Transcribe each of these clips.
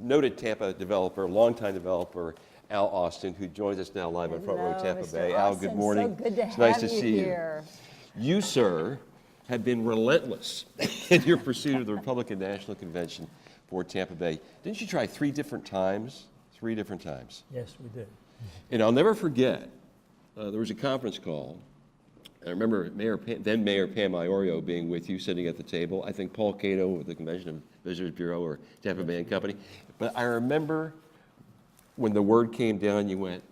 Noted Tampa developer, longtime developer, Al Austin, who joins us now live on Front Row Tampa Bay. Al, good morning. So good to it's nice have to see here. You, sir, have been relentless in your pursuit of the Republican National Convention for Tampa Bay. Didn't you try 3 different times? 3 different times. Yes, we did. And I'll never forget, there was a conference call. I remember then Mayor Pam Iorio being with you, sitting at the table. I think Paul Cato with the Convention of Visitors Bureau or Tampa Bay and Company. But I remember when the word came down, you went,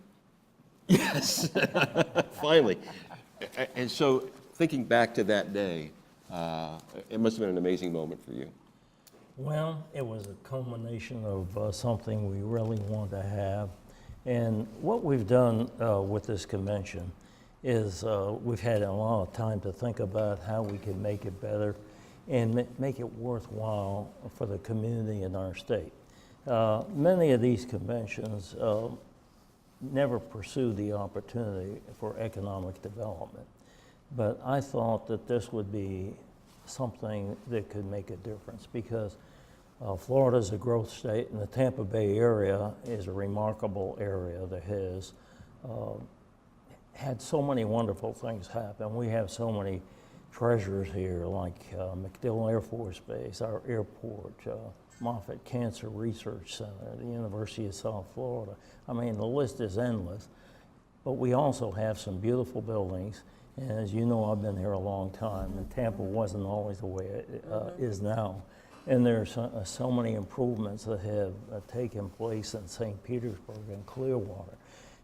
yes, finally. And so thinking back to that day, it must have been an amazing moment for you. Well, it was a culmination of something we really wanted to have. And what we've done with this convention is we've had a lot of time to think about how we can make it better and make it worthwhile for the community in our state. Many of these conventions never pursue the opportunity for economic development, but I thought that this would be something that could make a difference because Florida is a growth state, and the Tampa Bay area is a remarkable area that has had so many wonderful things happen. We have so many treasures here, like MacDill Air Force Base, our airport, Moffitt Cancer Research Center, the University of South Florida. I mean, the list is endless. But we also have some beautiful buildings. And as you know, I've been here a long time, and Tampa wasn't always the way it is now. And there's so many improvements that have taken place in St. Petersburg and Clearwater.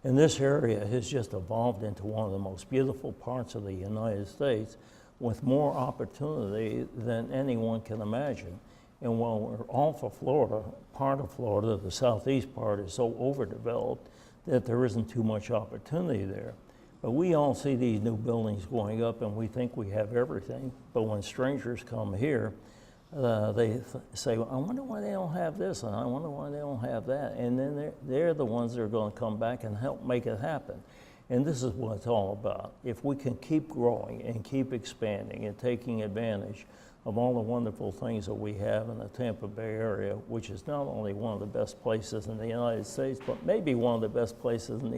And this area has just evolved into one of the most beautiful parts of the United States with more opportunity than anyone can imagine. And while we're all for Florida, part of Florida, the southeast part, is so overdeveloped that there isn't too much opportunity there. But we all see these new buildings going up and we think we have everything. But when strangers come here, they say, well, I wonder why they don't have this, and I wonder why they don't have that. And then they're the ones that are going to come back and help make it happen. And this is what it's all about. If we can keep growing and keep expanding and taking advantage of all the wonderful things that we have in the Tampa Bay area, which is not only one of the best places in the United States, but maybe one of the best places in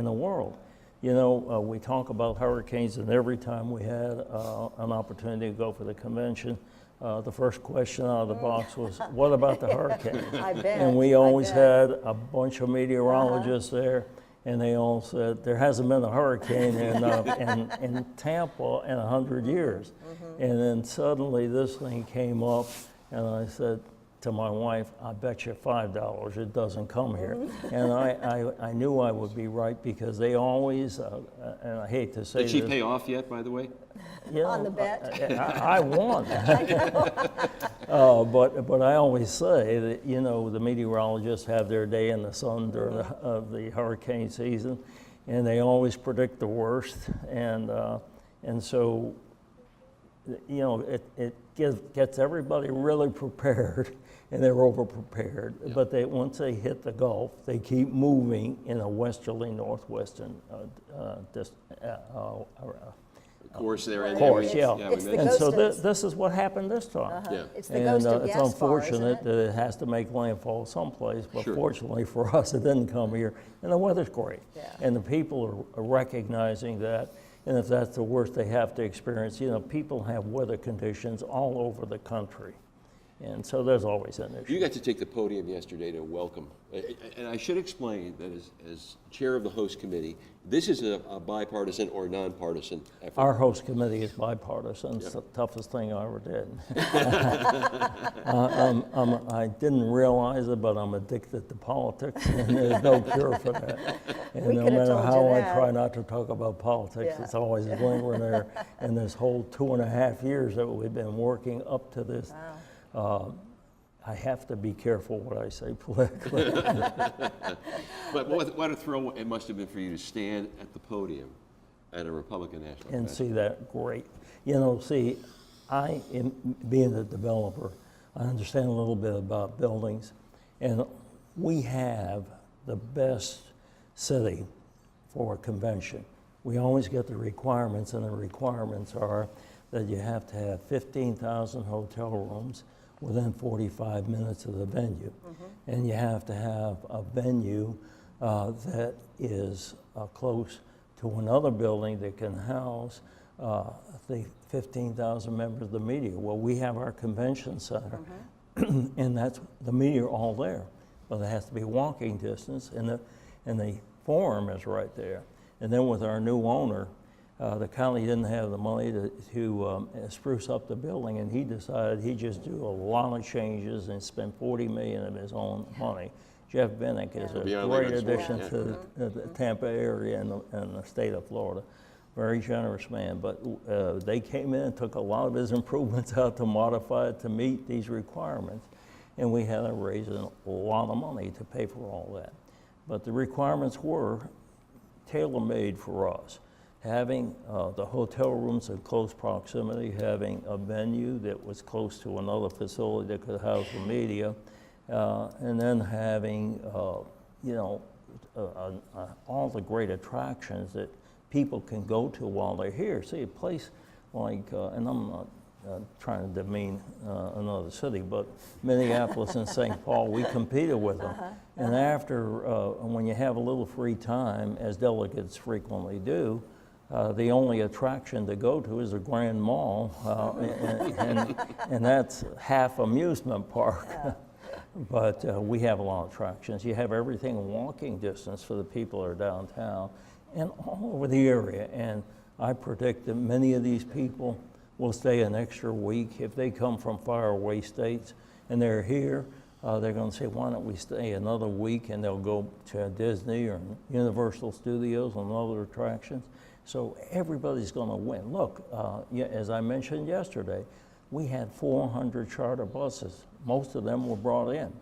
the world. You know, we talk about hurricanes, and every time we had an opportunity to go for the convention, the first question out of the box was, what about the hurricane? I bet. And we always had a bunch of meteorologists there, and they all said, there hasn't been a hurricane in Tampa in 100 years. And then suddenly this thing came up, and I said to my wife, I bet you $5 it doesn't come here. And I knew I would be right because they always, and I hate to say Did she this, pay off yet, by the way? you know, On the bet? I won. But I always say that, you know, the meteorologists have their day in the sun during the hurricane season, and they always predict the worst. And so, you know, it gets everybody really prepared, and they're over-prepared. Yeah. But once they hit the Gulf, they keep moving in a westerly, northwestern course, they're in course, yeah. It's the And ghost so of- this is what happened this time. Yeah. It's the And ghost of it's gas unfortunate isn't that it has to make landfall someplace, but Sure. fortunately for us, it didn't come here. And the weather's great. Yeah. And the people are recognizing that. And if that's the worst they have to experience, you know, people have weather conditions all over the country. And so there's always an issue. You got to take the podium yesterday to welcome, and I should explain that as chair of the host committee, this is a bipartisan or nonpartisan effort. Our host committee is bipartisan. It's the toughest thing I ever did. I didn't realize it, but I'm addicted to politics, and there's no cure for that. And We no could have matter told how you I that. try not to talk about politics, Yeah. it's always lingering there. And this whole 2.5 years that we've been working up to this, I have to be careful what I say politically. But what a thrill it must have been for you to stand at the podium at a Republican National And Convention. see that great. You know, see, being a developer, I understand a little bit about buildings, and we have the best city for a convention. We always get the requirements, and the requirements are that you have to have 15,000 hotel rooms, within 45 minutes of the venue. And you have to have a venue that is close to another building that can house the 15,000 members of the media. Well, we have our convention center, and that's the media are all there. But it has to be walking distance, and the forum is right there. And then with our new owner, the county didn't have the money to spruce up the building, and he decided he'd just do a lot of changes and spend $40 million of his own money. Jeff Bennick is a great addition to the Tampa area and the state of Florida. Very generous man, but they came in and took a lot of his improvements out to modify it to meet these requirements, and we had to raise a lot of money to pay for all that. But the requirements were tailor-made for us. Having the hotel rooms in close proximity, having a venue that was close to another facility that could house the media, and then having, you know, all the great attractions that people can go to while they're here. See, a place like, and I'm not trying to demean another city, but Minneapolis and St. Paul, we competed with them. And after, when you have a little free time, as delegates frequently do, the only attraction to go to is the Grand Mall, and that's half amusement park. But we have a lot of attractions. You have everything in walking distance for the people that are downtown and all over the area. And I predict that many of these people will stay an extra week. If they come from faraway states and they're here, they're going to say, why don't we stay another week? And they'll go to Disney or Universal Studios and other attractions. So everybody's going to win. Look, as I mentioned yesterday, we had 400 charter buses. Most of them were brought in.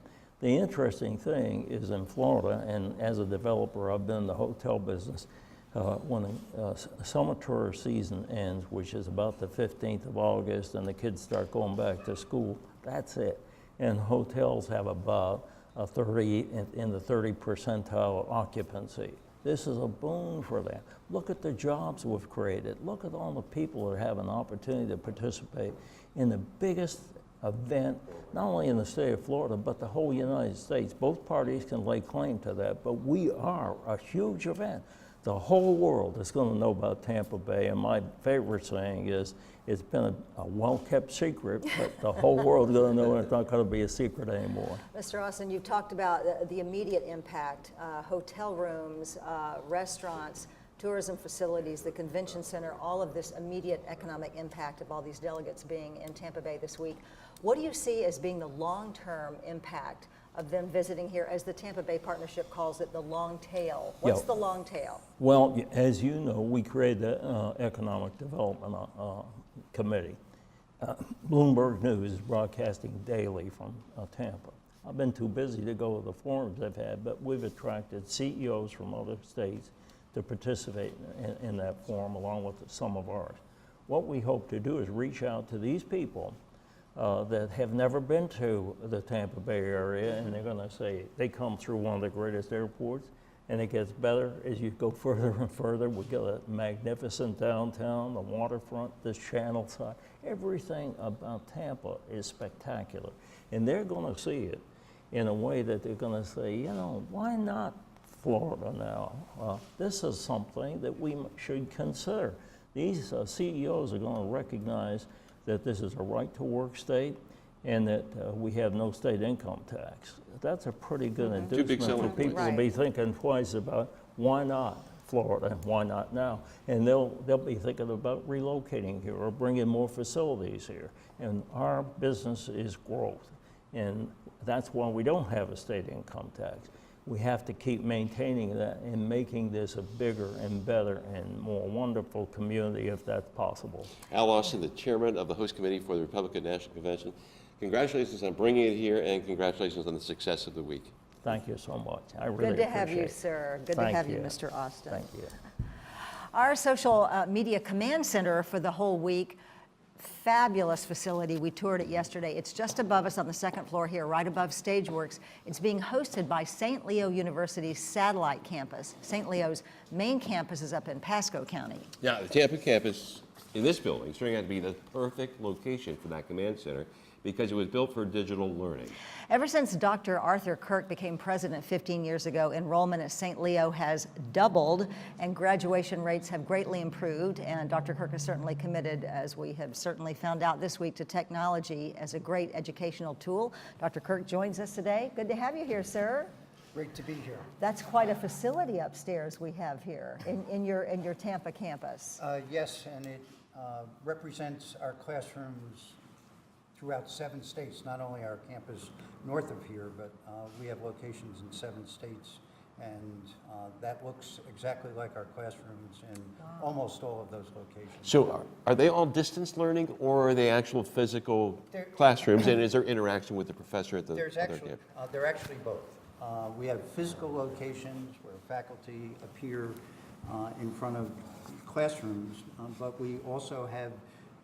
The interesting thing is in Florida, and as a developer, I've been in the hotel business. When the summer tourist season ends, which is about the 15th of August, and the kids start going back to school, that's it. And hotels have about a 30 in the 30 percentile occupancy. This is a boon for them. Look at the jobs we've created. Look at all the people that have an opportunity to participate in the biggest event, not only in the state of Florida, but the whole United States. Both parties can lay claim to that, but we are a huge event. The whole world is going to know about Tampa Bay, and my favorite saying is, it's been a well-kept secret, but the whole world is going to know, and it's not going to be a secret anymore. Mr. Austin, you've talked about the immediate impact, hotel rooms, restaurants, tourism facilities, the convention center, all of this immediate economic impact of all these delegates being in Tampa Bay this week. What do you see as being the long-term impact of them visiting here, as the Tampa Bay Partnership calls it, the long tail? What's the long tail? Well, as you know, we created the Economic Development Committee. Bloomberg News is broadcasting daily from Tampa. I've been too busy to go to the forums they've had, but we've attracted CEOs from other states to participate in that forum along with some of ours. What we hope to do is reach out to these people that have never been to the Tampa Bay area, and they're going to say they come through one of the greatest airports, and it gets better as you go further and further. We got a magnificent downtown, the waterfront, this channel side. Everything about Tampa is spectacular, and they're going to see it in a way that they're going to say, you know, why not Florida now? This is something that we should consider. These CEOs are going to recognize that this is a right-to-work state and that we have no state income tax. That's a pretty good inducement for people to be thinking twice about why not Florida, why not now? And they'll be thinking about relocating here or bringing more facilities here. And our business is growth, and that's why we don't have a state income tax. We have to keep maintaining that and making this a bigger and better and more wonderful community if that's possible. Al Austin, the chairman of the host committee for the Republican National Convention. Congratulations on bringing it here, and congratulations on the success of the week. Thank you so much. I really appreciate it. Good to have you, sir. Good to have you, Mr. Austin. Thank you. Our social media command center for the whole week, fabulous facility. We toured it yesterday. It's just above us on the second floor here, right above Stageworks. It's being hosted by St. Leo University's satellite campus. St. Leo's main campus is up in Pasco County. Now, the Tampa campus in this building is turning out to be the perfect location for that command center, because it was built for digital learning. Ever since Dr. Arthur Krik became president 15 years ago, enrollment at St. Leo has doubled and graduation rates have greatly improved. And Dr. Krik is certainly committed, as we have certainly found out this week, to technology as a great educational tool. Dr. Krik joins us today. Good to have you here, sir. Great to be here. That's quite a facility upstairs we have here in your Tampa campus. Yes, and it represents our classrooms throughout 7 states, not only our campus north of here, but we have locations in 7 states, and that looks exactly like our classrooms in almost all of those locations. So are they all distance learning, or are they actual physical classrooms, and is there interaction with the professor at the other campus? They're actually both. We have physical locations where faculty appear in front of classrooms, but we also have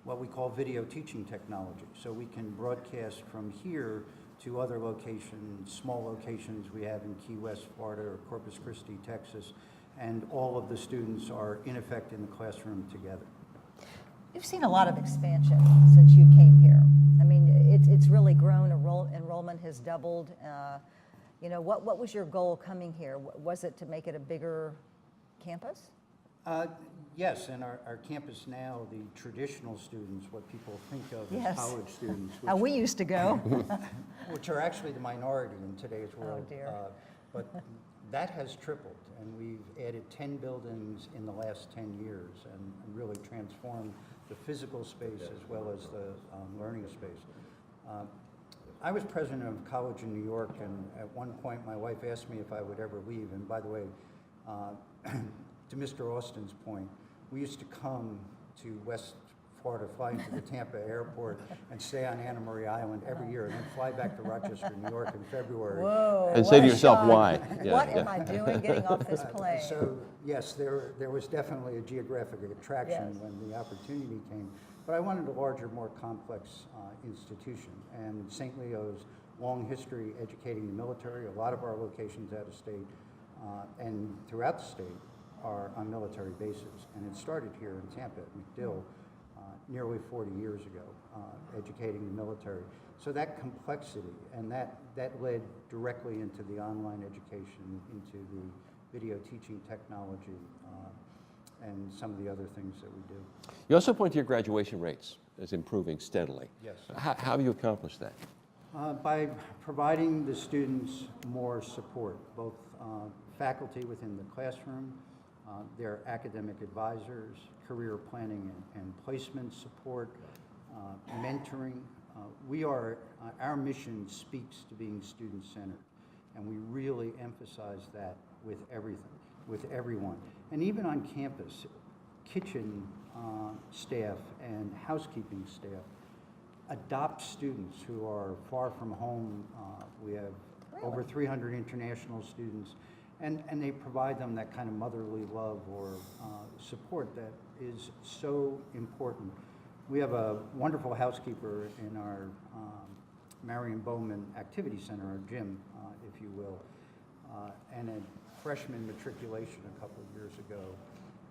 what we call video teaching technology. So we can broadcast from here to other locations, small locations we have in Key West, Florida, or Corpus Christi, Texas, and all of the students are in effect in the classroom together. You've seen a lot of expansion since you came here. I mean, it's really grown. Enrollment has doubled. You know, what was your goal coming here? Was it to make it a bigger campus? Yes, and our campus now, the traditional students, what people think of Yes. as college students, How we used to go. which are actually the minority in today's world. Oh, dear. But that has tripled, and we've added 10 buildings in the last 10 years and really transformed the physical space as well as the learning space. I was president of a college in New York, and at one point my wife asked me if I would ever leave. And by the way, to Mr. Austin's point, we used to come to West Florida, fly into the Tampa airport and stay on Anna Maria Island every year, and then fly back to Rochester, New York in February. Whoa. And what say to a yourself, shock. why? Yeah, What yeah. am I doing getting off this plane? So yes, there was definitely a geographic attraction Yes. when the opportunity came. But I wanted a larger, more complex institution. And St. Leo's long history educating the military, a lot of our locations out of state and throughout the state are on military bases. And it started here in Tampa at MacDill nearly 40 years ago, educating the military. So that complexity and that led directly into the online education, into the video teaching technology, and some of the other things that we do. You also point to your graduation rates as improving steadily. Yes. How have you accomplished that? By providing the students more support, both faculty within the classroom, their academic advisors, career planning and placement support, mentoring. Our mission speaks to being student-centered, and we really emphasize that with everything, with everyone. And even on campus, kitchen staff and housekeeping staff adopt students who are far from home. We have over 300 international students, and they provide them that kind of motherly love or support that is so important. We have a wonderful housekeeper in our Marion Bowman Activity Center, our gym, if you will, and a freshman matriculation a couple of years ago.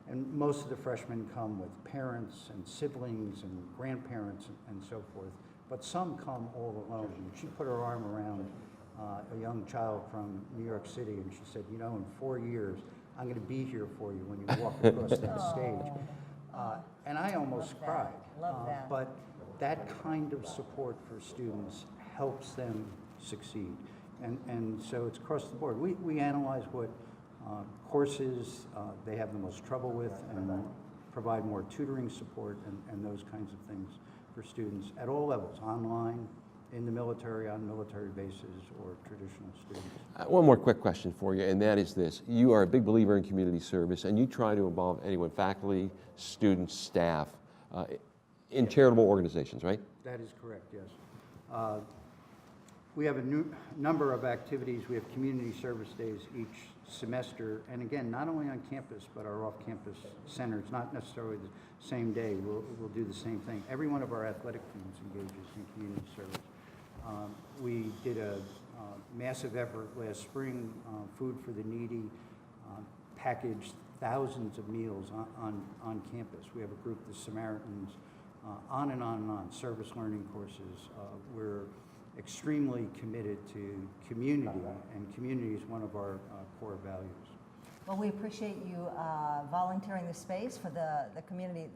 And most of the freshmen come with parents and siblings and grandparents and so forth, but some come all alone. And she put her arm around a young child from New York City, and she said, you know, in 4 years, I'm going to be here for you when you walk across that stage. And I almost cried. Love that. But that kind of support for students helps them succeed. And so it's across the board. We analyze what courses they have the most trouble with and provide more tutoring support and those kinds of things for students at all levels, online, in the military, on military bases, or traditional students. One more quick question for you, and that is this. You are a big believer in community service, and you try to involve anyone, faculty, students, staff, in charitable organizations, right? That is correct, yes. We have a number of activities. We have community service days each semester, and again, not only on campus, but our off-campus centers, not necessarily the same day. We'll do the same thing. Every one of our athletic teams engages in community service. We did a massive effort last spring, Food for the Needy, packaged thousands of meals on campus. We have a group, the Samaritans, on and on and on, service learning courses. We're extremely committed to community, and community is one of our core values. Well, we appreciate you volunteering the space for the community,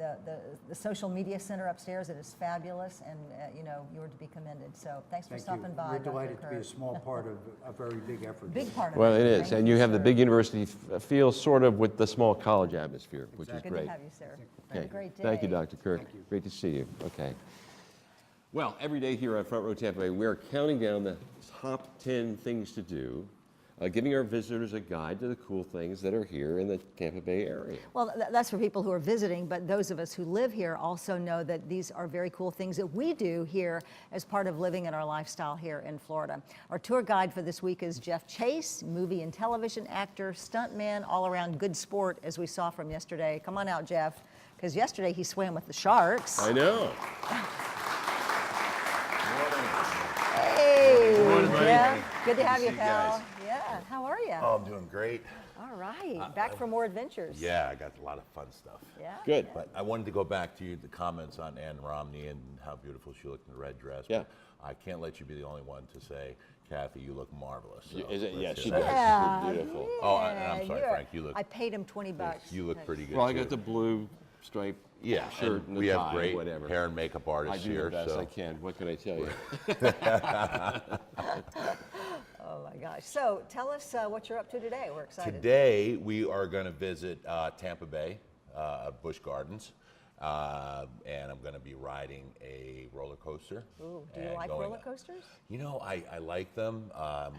the social media center upstairs. It is fabulous, and you know, you are to be commended. So thanks for stopping by. We're Dr. delighted to be a Krik. small part of a very big effort. Big part of Well, it. it is, Thank and you have the sir. big university feel sort of with the small college atmosphere, which is Good great. to have you, sir. Have a great day. Thank you, Dr. Krik. Thank you. Great to see you. Okay. Well, every day here on Front Row Tampa Bay, we're counting down the top 10 things to do, giving our visitors a guide to the cool things that are here in the Tampa Bay area. Well, that's for people who are visiting, but those of us who live here also know that these are very cool things that we do here as part of living in our lifestyle here in Florida. Our tour guide for this week is Jeff Chase, movie and television actor, stuntman, all-around good sport, as we saw from yesterday. Come on out, Jeff, because yesterday he swam with the sharks. I know. Hey, Good morning, buddy. Jeff. Good to have to you, see you pal. guys. Yeah, how are you? Oh, I'm doing great. All right, back for more adventures. Yeah, I got a lot of fun stuff. Yeah. Good. But I wanted to go back to the comments on Ann Romney and how beautiful she looked in the red dress. Yeah. I can't let you be the only one to say, Kathy, you look marvelous. So Is it? Yeah, let's she hear does. that. Yeah, She's beautiful. Oh, and I'm sorry, you're- Frank, you look- I paid him $20. You look pretty good Well, I too. got the blue striped yeah, shirt and and we the have tie, great whatever. hair and makeup I artists do here. the best so. I can. What can I tell you? Oh my gosh. So tell us what you're up to today. We're excited. Today, we are going to visit Tampa Bay, Busch Gardens, and I'm going to be riding a roller coaster. Ooh, do you and like going- roller coasters? You know, I like them.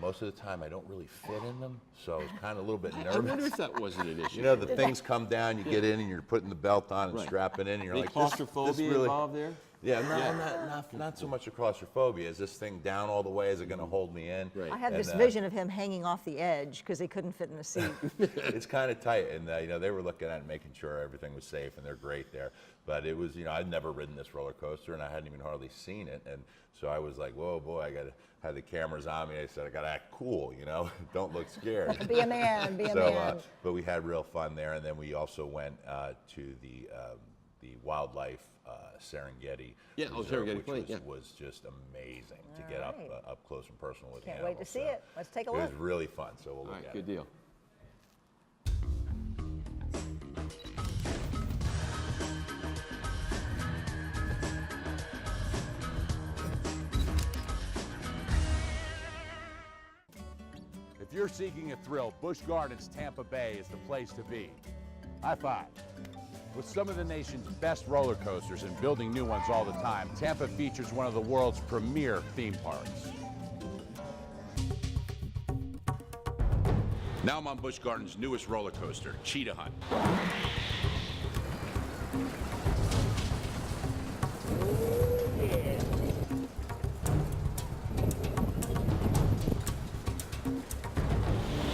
Most of the time, I don't really fit in them, so I was kind of a little bit I wonder nervous. if that wasn't an issue. You know, the things come down, you get in, and you're putting the belt on and Right. strapping in, and you're Any like, claustrophobia this really... involved there? Yeah, not so much the claustrophobia. Is this thing down all the way? Is it going to hold me in? Right. I have And, this vision of him hanging off the edge because he couldn't fit in a seat. It's kind of tight, and you know, they were looking at it, making sure everything was safe, and they're great there. But it was, you know, I'd never ridden this roller coaster, and I hadn't even hardly seen it, and so I was like, whoa, boy, I got to have the cameras on me. I said, I got to act cool, you know, don't look scared. Be a man, be a man. But we had real fun there, and then we also went to the wildlife Serengeti. Yeah, oh, Reserve, Serengeti which Plain, yeah. was just amazing to All get right. up close and personal with the Can't wait to animals. see So it. Let's take a It was look. really fun, so we'll All look right, at good it. deal. If you're seeking a thrill, Busch Gardens Tampa Bay is the place to be. High five. With some of the nation's best roller coasters and building new ones all the time, Tampa features one of the world's premier theme parks. Now I'm on Busch Gardens' newest roller coaster, Cheetah Hunt.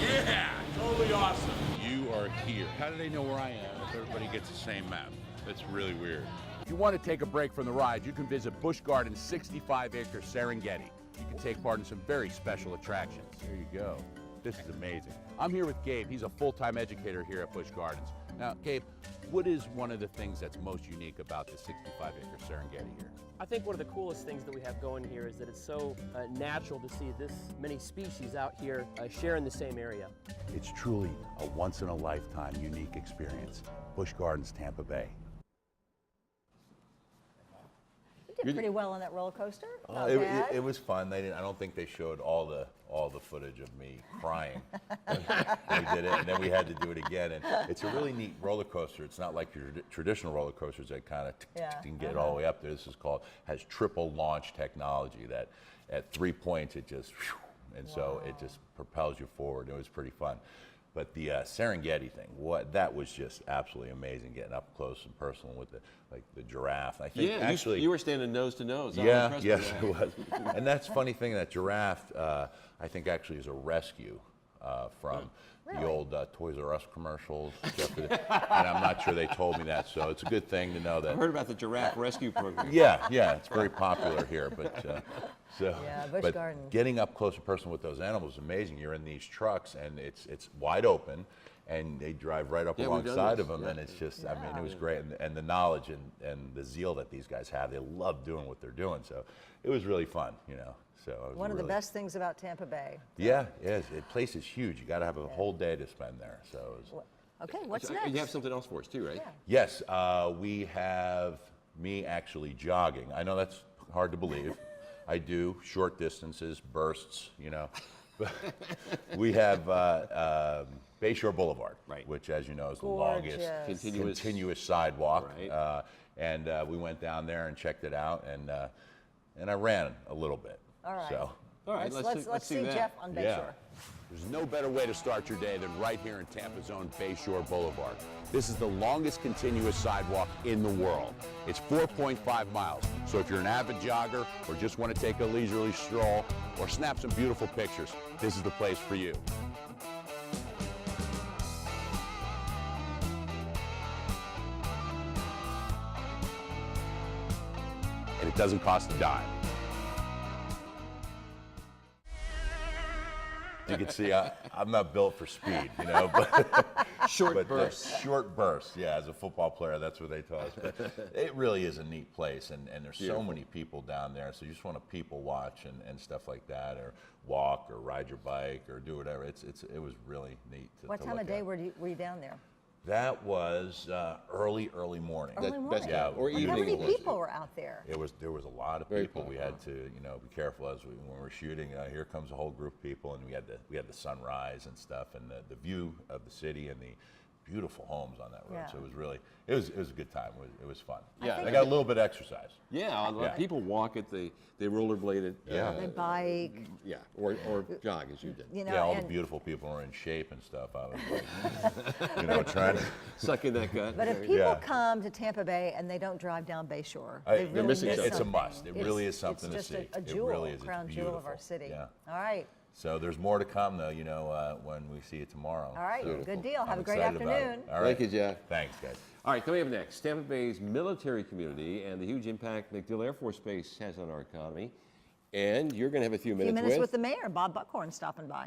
Yeah, totally awesome. You are here. How do they know where I am if everybody gets the same map? That's really weird. If you want to take a break from the ride, you can visit Busch Gardens' 65-acre Serengeti. You can take part in some very special attractions. There you go. This is amazing. I'm here with Gabe. He's a full-time educator here at Busch Gardens. Now, Gabe, what is one of the things that's most unique about the 65-acre Serengeti here? I think one of the coolest things that we have going here is that it's so natural to see this many species out here sharing the same area. It's truly a once-in-a-lifetime unique experience. Busch Gardens, Tampa Bay. You did pretty well on that roller coaster. Not It, bad. it was fun. I don't think they showed all the footage of me crying. We did it, and then we had to do it again. And it's a really neat roller coaster. It's not like your traditional roller coasters that kind of can get all the way up there. This is has triple launch technology that at 3 points it just, and so it just propels you forward. It was pretty fun. But the Serengeti thing, that was just absolutely amazing, getting up close and personal with the giraffe. I think Yeah, actually you were standing nose to nose. I'm yeah, impressed yes, with it that. was. And that's funny thing, that giraffe, I think actually is a rescue from the old Toys R Us commercials. And I'm not sure they told me that, so it's a good thing to know I that. heard about the giraffe rescue program. Yeah, it's very popular here, but Yeah, Busch but Gardens. getting up close and personal with those animals is amazing. You're in these trucks, and it's wide open, and they drive right up Yeah, we've done alongside this. of them, Yeah. and it's just, I mean, it was great, and the knowledge and the zeal that these guys have, they love doing what they're doing, so it was really fun, you know. So it was One of the really- best things about Tampa Bay. Yeah, yeah, the place is huge. You got to have a whole day to spend there. So it was, Okay, what's So, next? you have something else for us too, right? Yeah. yes, we have me actually jogging. I know that's hard to believe. I do short distances, bursts, you know. But we have Bayshore Boulevard, Right. which, as you know, is the longest Gorgeous. continuous sidewalk. Right. And we went down there and checked it out, and I ran a little bit. All right. So, All right, Let's see see that. Jeff on Bayshore. yeah. There's no better way to start your day than right here in Tampa's own Bayshore Boulevard. This is the longest continuous sidewalk in the world. It's 4.5 miles, so if you're an avid jogger or just want to take a leisurely stroll or snap some beautiful pictures, this is the place for you. And it doesn't cost a dime. You can see I'm not built for speed, you know, but Short bursts. Short bursts, yeah. As a football player, that's what they taught us. But it really is a neat place, and there's so many people down there. So you just want to people watch and stuff like that, or walk, or ride your bike, or do whatever. It was really neat. What time of day were you down there? That was early morning. Early Best morning. Yeah, or How evening. How many was it? people were out there? There was a lot of Very people. We had to, you know, be careful when we're shooting. Here comes a whole group of people, and we had the sunrise and stuff, and the view of the city and the beautiful homes on that road. Yeah. So it was a good time. It was fun. Yeah, I got a little bit of exercise. Yeah, a lot of people walk it, they rollerblade it. Yeah. They bike, Yeah, or jog as you did. you know, Yeah, all the and- beautiful people were in shape and stuff. I was like, you know, trying to. Suck in that gut. But if people Yeah. come to Tampa Bay and they don't drive down Bayshore, I- they they're really missing miss something. It's a something. must. It really is something to it's see. just a It jewel, really is. It's crown jewel of our beautiful. city. Yeah. All right. So there's more to come, though, you know, when we see it tomorrow. All right, So good deal. Have I'm a great excited about it. afternoon. All right. Thank you, Jeff. Thanks, guys. All right, coming up next, Tampa Bay's military community and the huge impact MacDill Air Force Base has on our economy. And you're going to have a few A few minutes minutes with the mayor, Bob Buckhorn, stopping by.